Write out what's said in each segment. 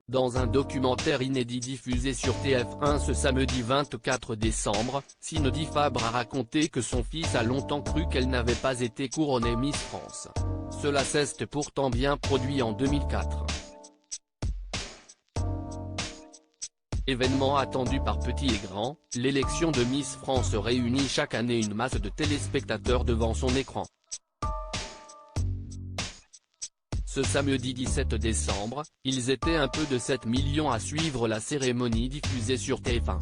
Dans un documentaire inédit diffusé sur TF1 ce samedi 24 décembre, Cindy Fabre a raconté que son fils a longtemps cru qu'elle n'avait pas été couronnée Miss France. Cela s'est pourtant bien produit en 2004. Événement attendu par petits et grands, l'élection de Miss France réunit chaque année une masse de téléspectateurs devant son écran. Ce samedi 17 décembre, ils étaient un peu de 7 millions à suivre la cérémonie diffusée sur TF1.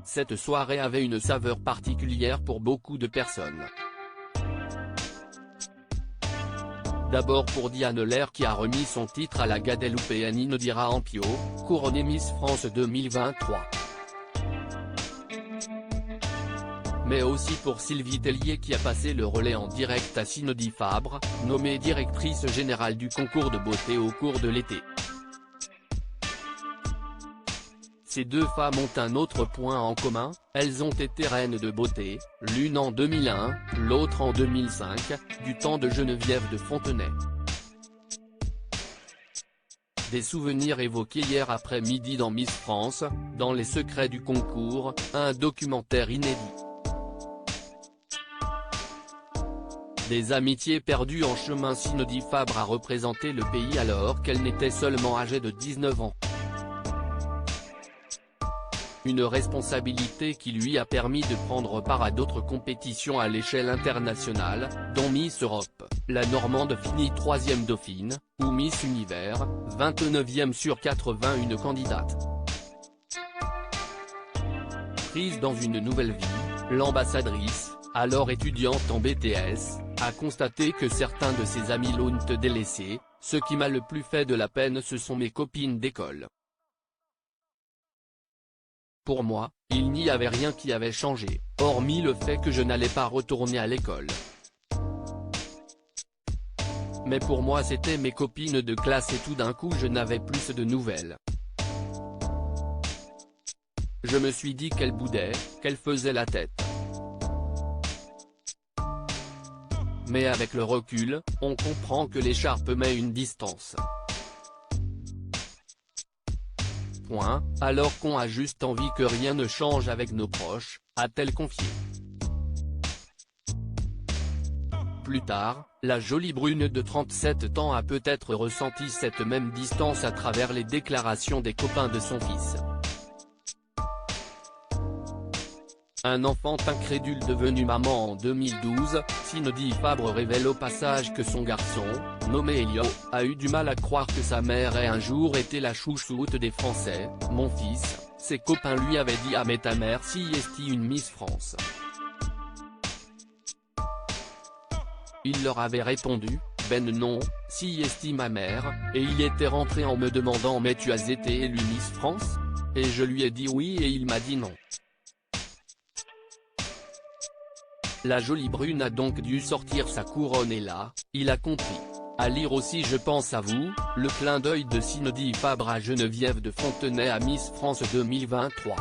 Cette soirée avait une saveur particulière pour beaucoup de personnes. D'abord pour Diane Lair qui a remis son titre à la Guadeloupéenne Indira Ampio, couronnée Miss France 2023. Mais aussi pour Sylvie Tellier qui a passé le relais en direct à Cindy Fabre, nommée directrice générale du concours de beauté au cours de l'été. Ces deux femmes ont un autre point en commun, elles ont été reines de beauté, l'une en 2001, l'autre en 2005, du temps de Geneviève de Fontenay. Des souvenirs évoqués hier après-midi dans Miss France, dans les secrets du concours, un documentaire inédit. Des amitiés perdues en chemin. Cindy Fabre a représenté le pays alors qu'elle n'était seulement âgée de 19 ans. Une responsabilité qui lui a permis de prendre part à d'autres compétitions à l'échelle internationale, dont Miss Europe, la Normande finit 3e dauphine, ou Miss Univers, 29e sur 81 candidates. Prise dans une nouvelle vie, l'ambassadrice, alors étudiante en BTS, a constaté que certains de ses amis l'ont délaissée, ce qui m'a le plus fait de la peine ce sont mes copines d'école. Pour moi, il n'y avait rien qui avait changé, hormis le fait que je n'allais pas retourner à l'école. Mais pour moi c'était mes copines de classe et tout d'un coup je n'avais plus de nouvelles. Je me suis dit qu'elle boudait, qu'elle faisait la tête. Mais avec le recul, on comprend que l'écharpe met une distance. Alors qu'on a juste envie que rien ne change avec nos proches, a-t-elle confié. Plus tard, la jolie brune de 37 ans a peut-être ressenti cette même distance à travers les déclarations des copains de son fils. Un enfant incrédule devenu maman en 2012, Cindy Fabre révèle au passage que son garçon, nommé Elio, a eu du mal à croire que sa mère ait un jour été la chouchoute des Français. Mon fils, ses copains lui avaient dit: ah mais ta mère si est une Miss France. Il leur avait répondu: ben non, si est ma mère, et il était rentré en me demandant: mais tu as été élue Miss France? Et je lui ai dit oui et il m'a dit non. La jolie brune a donc dû sortir sa couronne et là, il a compris. À lire aussi Je pense à vous, le clin d'œil de Cindy Fabre à Geneviève de Fontenay à Miss France 2023.